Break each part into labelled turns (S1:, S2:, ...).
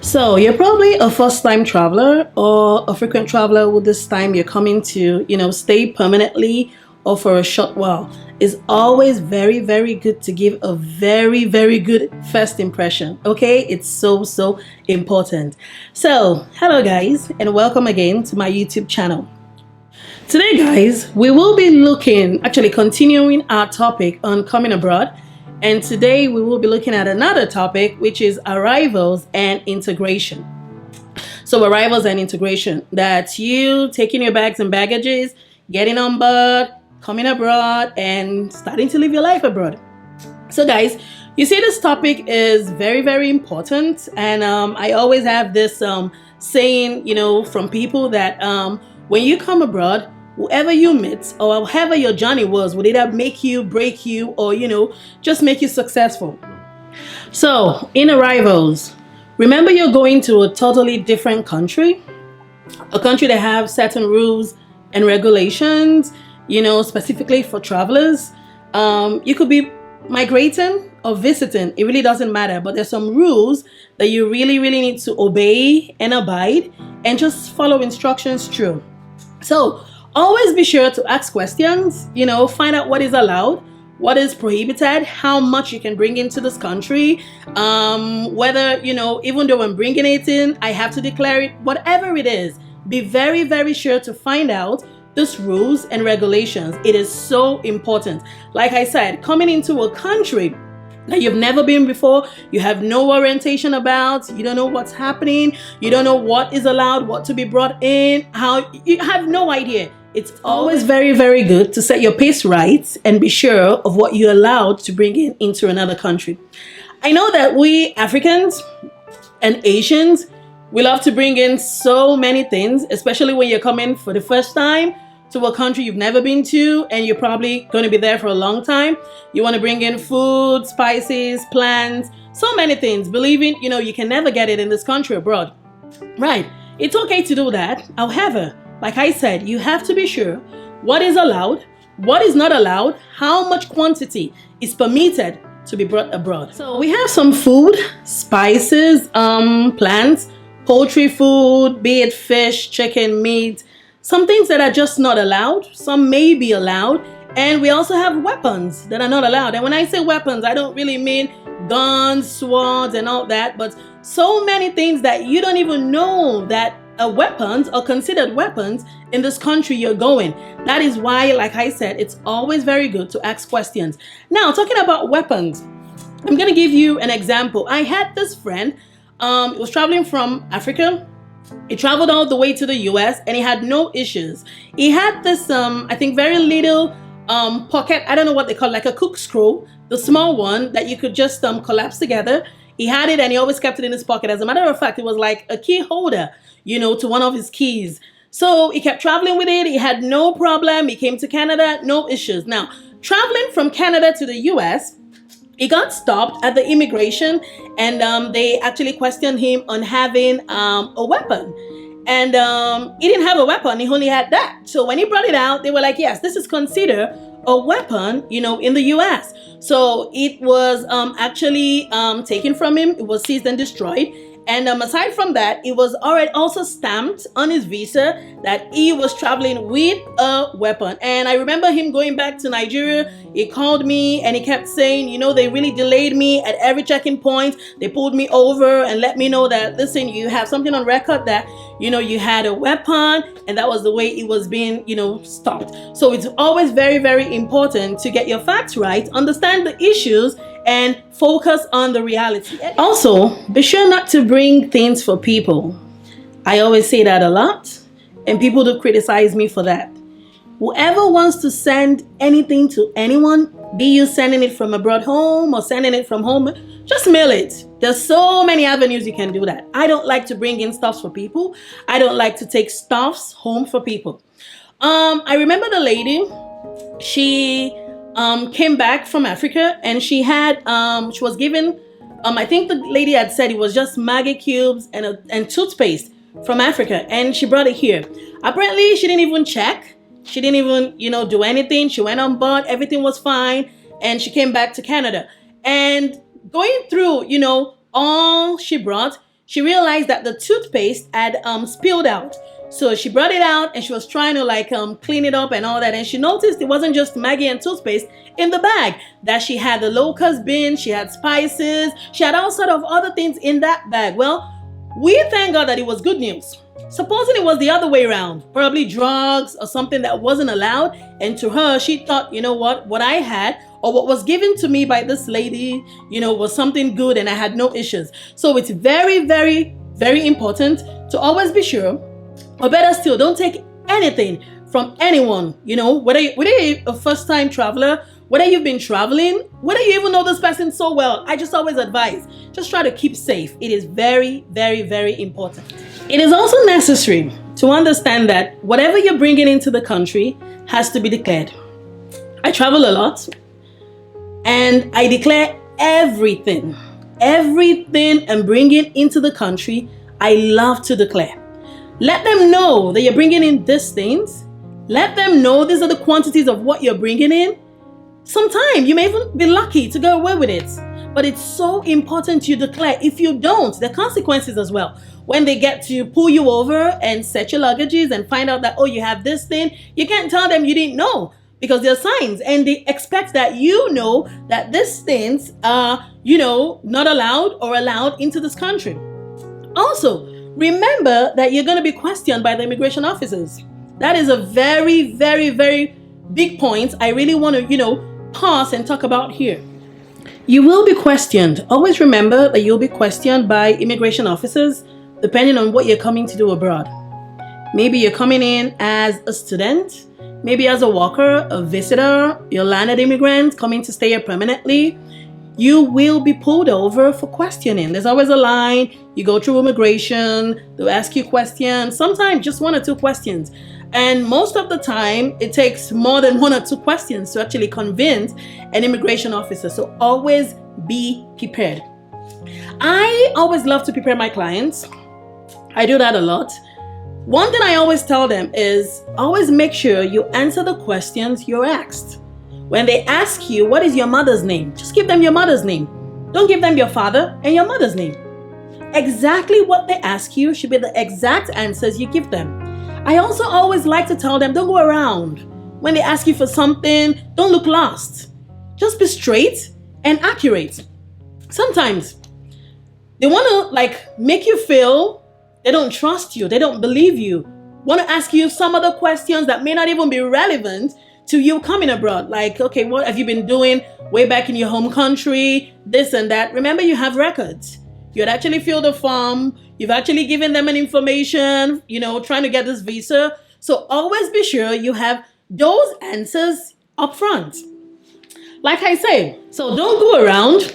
S1: So you're probably a first-time traveler or a frequent traveler with this time you're coming to, stay permanently or for a short while. It's always very, very good to give a very, very good first impression. Okay, it's so important. So, hello guys, and welcome again to my YouTube channel. Today, guys, we will be continuing our topic on coming abroad. And today we will be looking at another topic, which is arrivals and integration. So arrivals and integration, that's you taking your bags and baggages, getting on board, coming abroad, and starting to live your life abroad. So guys, you see this topic is very, very important. And I always have this saying, from people that when you come abroad, whoever you meet or however your journey was would either make you, break you, or just make you successful. So in arrivals, remember you're going to a totally different country, a country that have certain rules and regulations, specifically for travelers. You could be migrating or visiting, it really doesn't matter, but there's some rules that you really need to obey and abide and just follow instructions through. So always be sure to ask questions, find out what is allowed, what is prohibited, how much you can bring into this country, whether, even though I'm bringing it in, I have to declare it, whatever it is, be very, very sure to find out these rules and regulations. It is so important. Like I said, coming into a country that you've never been before, you have no orientation about, you don't know what's happening, you don't know what is allowed, what to be brought in, how, you have no idea. It's always very, very good to set your pace right and be sure of what you're allowed to bring into another country. I know that we Africans and Asians, we love to bring in so many things, especially when you're coming for the first time to a country you've never been to and you're probably going to be there for a long time. You want to bring in food, spices, plants, so many things, believing, you can never get it in this country abroad. Right. It's okay to do that. However, like I said, you have to be sure what is allowed, what is not allowed, how much quantity is permitted to be brought abroad. So we have some food, spices, plants, poultry food, be it fish, chicken, meat, some things that are just not allowed, some may be allowed, and we also have weapons that are not allowed. And when I say weapons, I don't really mean guns, swords, and all that, but so many things that you don't even know that are weapons or considered weapons in this country you're going. That is why, like I said, it's always very good to ask questions. Now, talking about weapons, I'm going to give you an example. I had this friend, he was traveling from Africa. He traveled all the way to the US and he had no issues. He had this, I think, very little pocket, I don't know what they call it, like a corkscrew, the small one that you could just collapse together. He had it and he always kept it in his pocket. As a matter of fact, it was like a key holder, to one of his keys. So he kept traveling with it. He had no problem. He came to Canada, no issues. Now, traveling from Canada to the US, he got stopped at the immigration and they actually questioned him on having a weapon. And he didn't have a weapon. He only had that. So when he brought it out, they were like, yes, this is considered a weapon, in the US. So it was actually taken from him. It was seized and destroyed. And aside from that, it was already also stamped on his visa that he was traveling with a weapon. And I remember him going back to Nigeria. He called me and he kept saying, they really delayed me at every checking point. They pulled me over and let me know that, listen, you have something on record that, you had a weapon, and that was the way it was being, stopped. So it's always very, very important to get your facts right, understand the issues, and focus on the reality. Also, be sure not to bring things for people. I always say that a lot, and people do criticize me for that. Whoever wants to send anything to anyone, be you sending it from abroad home or sending it from home, just mail it. There's so many avenues you can do that. I don't like to bring in stuffs for people. I don't like to take stuffs home for people. I remember the lady, she came back from Africa and she was given, I think the lady had said it was just Maggi cubes and toothpaste from Africa, and she brought it here. Apparently, she didn't even check. She didn't even, do anything. She went on board. Everything was fine. And she came back to Canada. And going through, all she brought, she realized that the toothpaste had spilled out. So she brought it out and she was trying to like clean it up and all that. And she noticed it wasn't just Maggie and toothpaste in the bag, that she had the locust bean, she had spices, she had all sort of other things in that bag. Well, we thank God that it was good news. Supposing it was the other way around, probably drugs or something that wasn't allowed. And to her, she thought, you know what I had or what was given to me by this lady, was something good and I had no issues. So it's very, very, very important to always be sure, or better still, don't take anything from anyone, whether you're a first-time traveler, whether you've been traveling, whether you even know this person so well. I just always advise, just try to keep safe. It is very, very, very important. It is also necessary to understand that whatever you're bringing into the country has to be declared. I travel a lot and I declare everything I'm bringing into the country. I love to declare. Let them know that you're bringing in these things. Let them know these are the quantities of what you're bringing in. Sometime you may even be lucky to go away with it. But it's so important you declare. If you don't, there are consequences as well. When they get to pull you over and set your luggages and find out that, oh, you have this thing, you can't tell them you didn't know, because there are signs and they expect that you know that these things are, not allowed or allowed into this country. Also, remember that you're going to be questioned by the immigration officers. That is a very, very, very big point I really want to, pause and talk about here. You will be questioned. Always remember that you'll be questioned by immigration officers depending on what you're coming to do abroad. Maybe you're coming in as a student, maybe as a worker, a visitor, you're a landed immigrant coming to stay here permanently. You will be pulled over for questioning. There's always a line. You go through immigration, they'll ask you questions, sometimes just 1 or 2 questions. And most of the time, it takes more than 1 or 2 questions to actually convince an immigration officer. So always be prepared. I always love to prepare my clients. I do that a lot. One thing I always tell them is always make sure you answer the questions you're asked. When they ask you, what is your mother's name? Just give them your mother's name. Don't give them your father and your mother's name. Exactly what they ask you should be the exact answers you give them. I also always like to tell them, don't go around. When they ask you for something, don't look lost. Just be straight and accurate. Sometimes they want to make you feel they don't trust you, they don't believe you, want to ask you some other questions that may not even be relevant to you coming abroad. Like, okay, what have you been doing way back in your home country? This and that. Remember, you have records. You had actually filled a form. You've actually given them an information, trying to get this visa. So always be sure you have those answers up front. Like I say, so don't go around,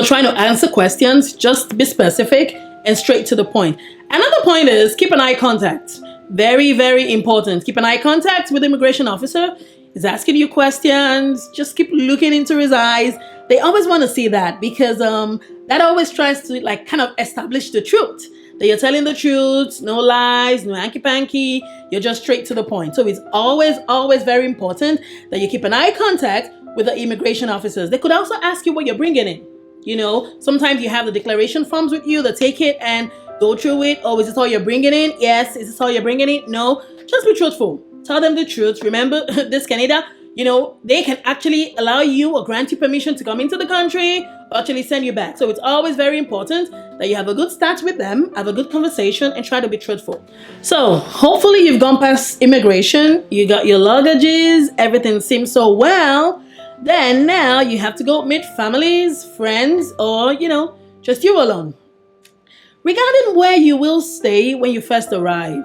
S1: trying to answer questions. Just be specific and straight to the point. Another point is keep an eye contact. Very, very important. Keep an eye contact with the immigration officer. He's asking you questions. Just keep looking into his eyes. They always want to see that because that always tries to kind of establish the truth. That you're telling the truth, no lies, no hanky-panky. You're just straight to the point. So it's always, always very important that you keep an eye contact with the immigration officers. They could also ask you what you're bringing in. Sometimes you have the declaration forms with you. They take it and go through it. Oh, is this all you're bringing in? Yes. Is this all you're bringing in? No. Just be truthful. Tell them the truth. Remember, this Canada, they can actually allow you or grant you permission to come into the country or actually send you back. So it's always very important that you have a good start with them, have a good conversation, and try to be truthful. So hopefully you've gone past immigration. You got your luggages. Everything seems so well. Then now you have to go meet families, friends, or, just you alone. Regarding where you will stay when you first arrive,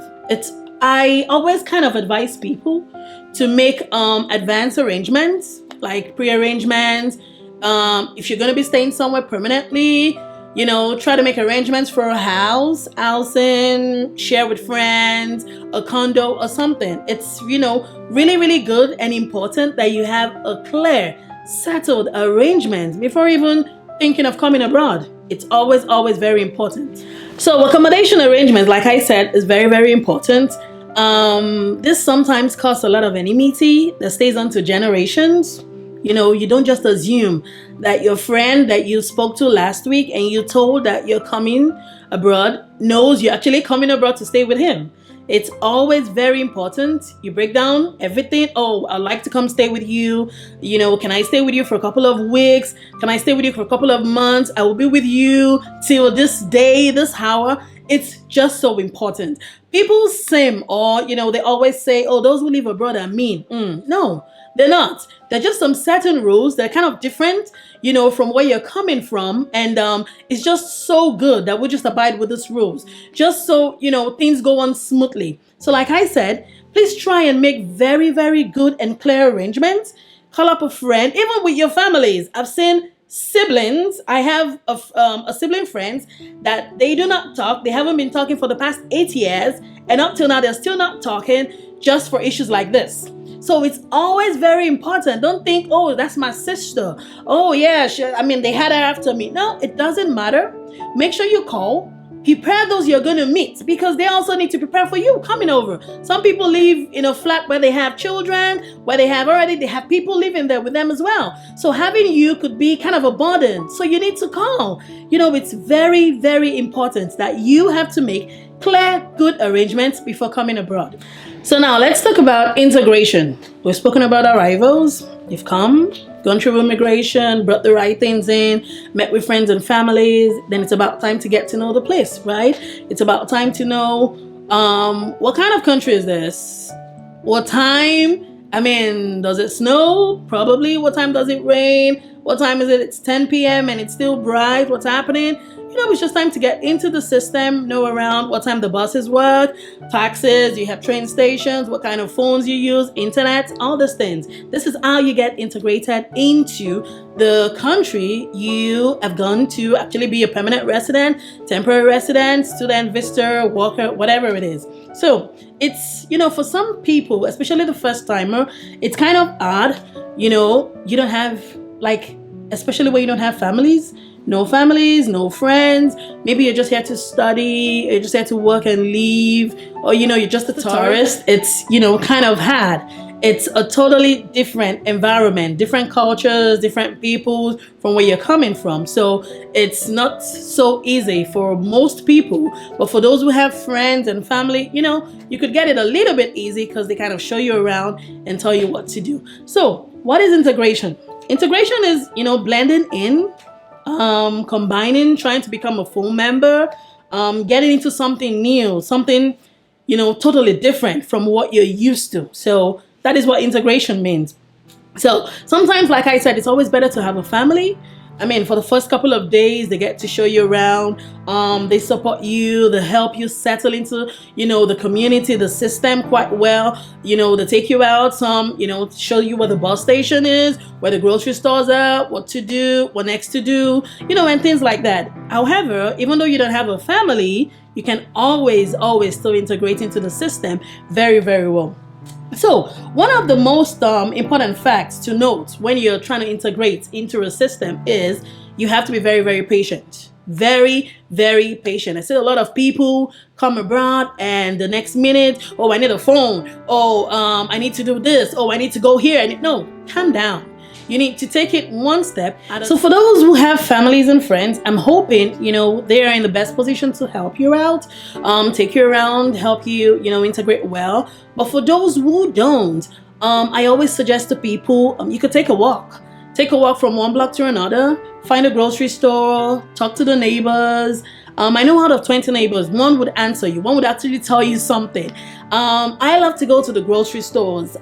S1: I always kind of advise people to make advance arrangements, like pre-arrangements. If you're going to be staying somewhere permanently, try to make arrangements for a housing, share with friends, a condo or something. It's, really, really good and important that you have a clear, settled arrangement before even thinking of coming abroad. It's always, always very important. So accommodation arrangement, like I said, is very, very important. This sometimes causes a lot of enmity that stays on to generations. You don't just assume that your friend that you spoke to last week and you told that you're coming abroad knows you're actually coming abroad to stay with him. It's always very important. You break down everything. Oh, I'd like to come stay with you. Can I stay with you for a couple of weeks? Can I stay with you for a couple of months? I will be with you till this day, this hour. It's just so important. People sim or, they always say, oh, those who live abroad are mean. No, they're not. They're just some certain rules. They're kind of different, from where you're coming from. And it's just so good that we just abide with these rules. Just so, things go on smoothly. So like I said, please try and make very, very good and clear arrangements. Call up a friend, even with your families. I've seen siblings. I have a sibling friends that they do not talk. They haven't been talking for the past 8 years. And up till now, they're still not talking just for issues like this. So it's always very important. Don't think, oh, that's my sister. Oh, yeah, they had her after me. No, it doesn't matter. Make sure you call. Prepare those you're going to meet because they also need to prepare for you coming over. Some people live in a flat where they have children, where they have people living there with them as well. So having you could be kind of a burden. So you need to call. It's very, very important that you have to make clear, good arrangements before coming abroad. So now let's talk about integration. We've spoken about arrivals. You've come, gone through immigration, brought the right things in, met with friends and families. Then it's about time to get to know the place, right? It's about time to know what kind of country is this? What time? Does it snow? Probably. What time does it rain? What time is it? It's 10 p.m. and it's still bright. What's happening? It's just time to get into the system, know around what time the buses work, taxis, you have train stations, what kind of phones you use, internet, all these things. This is how you get integrated into the country you have gone to actually be a permanent resident, temporary resident, student, visitor, worker, whatever it is. So it's, for some people, especially the first timer, it's kind of odd, you don't have especially when you don't have families, no friends. Maybe you're just here to study, you're just here to work and leave, or you're just a tourist. It's kind of hard. It's a totally different environment, different cultures, different people from where you're coming from. So it's not so easy for most people, but for those who have friends and family, you could get it a little bit easy because they kind of show you around and tell you what to do. So what is integration? Integration is blending in, combining, trying to become a full member, getting into something new, something, totally different from what you're used to. So that is what integration means. So sometimes, like I said, it's always better to have a family. For the first couple of days, they get to show you around. They support you. They help you settle into, the community, the system quite well. They take you out some, show you where the bus station is, where the grocery stores are, what to do, what next to do, and things like that. However, even though you don't have a family, you can always still integrate into the system very, very well. So one of the most important facts to note when you're trying to integrate into a system is you have to be very, very patient. Very, very patient. I see a lot of people come abroad and the next minute, oh, I need a phone. Oh, I need to do this. Oh, I need to go here. No, calm down. You need to take it one step. So for those who have families and friends, I'm hoping, they are in the best position to help you out, take you around, help you, integrate well. But for those who don't, I always suggest to people, you could take a walk. Take a walk from one block to another, find a grocery store, talk to the neighbors. I know out of 20 neighbors, one would answer you. One would actually tell you something. I love to go to the grocery stores.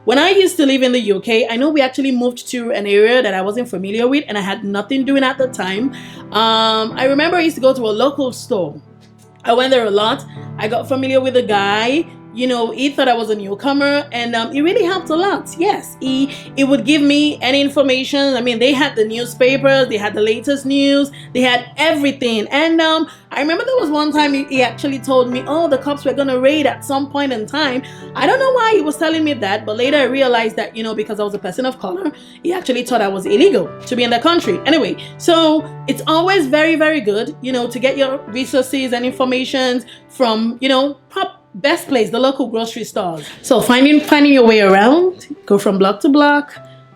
S1: When I used to live in the UK, I know we actually moved to an area that I wasn't familiar with and I had nothing doing at the time. I remember I used to go to a local store. I went there a lot. I got familiar with the guy. He thought I was a newcomer and it really helped a lot. Yes, he would give me any information. They had the newspapers, they had the latest news, they had everything. And I remember there was one time he actually told me, oh, the cops were going to raid at some point in time. I don't know why he was telling me that, but later I realized that, because I was a person of color, he actually thought I was illegal to be in the country. Anyway, so it's always very, very good, to get your resources and information from, best place, the local grocery stores. So finding your way around, go from block to block,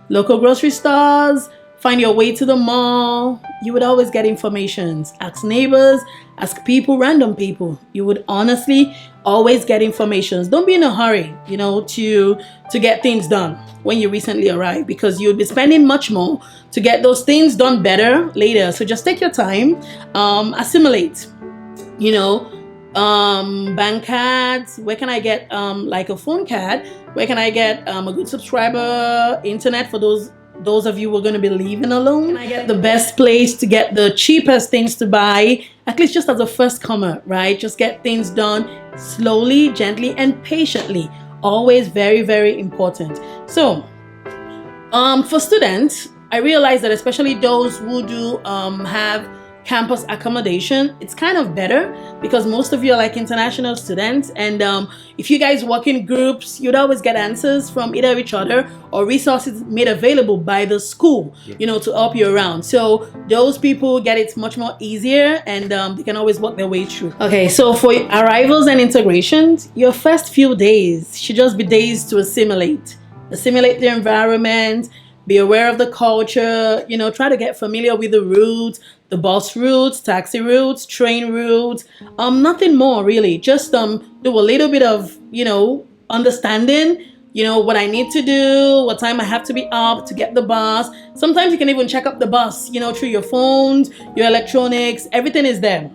S1: local grocery stores, find your way to the mall. You would always get informations. Ask neighbors, ask people, random people. You would honestly always get informations. Don't be in a hurry, to get things done when you recently arrive, because you'll be spending much more to get those things done better later. So just take your time, assimilate, bank cards. Where can I get like a phone card? Where can I get a good subscriber internet for those of you who are going to be leaving alone? Can I get the best place to get the cheapest things to buy, at least just as a first comer, right? Just get things done slowly, gently, and patiently. Always very, very important. So for students, I realize that especially those who do have campus accommodation, it's kind of better because most of you are like international students, and if you guys work in groups, you'd always get answers from either each other or resources made available by the school, to help you around. So those people get it much more easier, and they can always work their way through. Okay, so for arrivals and integrations, your first few days should just be days to assimilate the environment, be aware of the culture, try to get familiar with the routes, the bus routes, taxi routes, train routes, nothing more really. Just do a little bit of, understanding, what I need to do, what time I have to be up to get the bus. Sometimes you can even check up the bus, through your phones, your electronics, everything is there.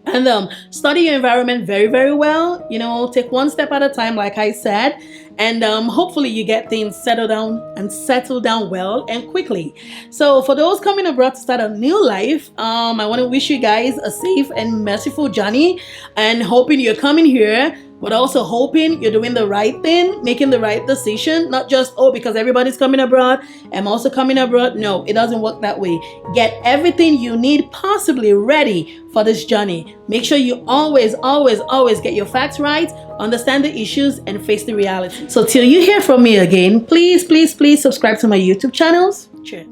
S1: And study your environment very, very well. Take one step at a time, like I said, and hopefully you get things settled down well and quickly. So for those coming abroad to start a new life, I want to wish you guys a safe and merciful journey, and hoping you're coming here, but also hoping you're doing the right thing, making the right decision, not just, because everybody's coming abroad, I'm also coming abroad. No, it doesn't work that way. Get everything you need possibly ready for this journey. Make sure you always, always, always get your facts right, understand the issues, and face the reality. So till you hear from me again, please, please, please subscribe to my YouTube channels. Cheers.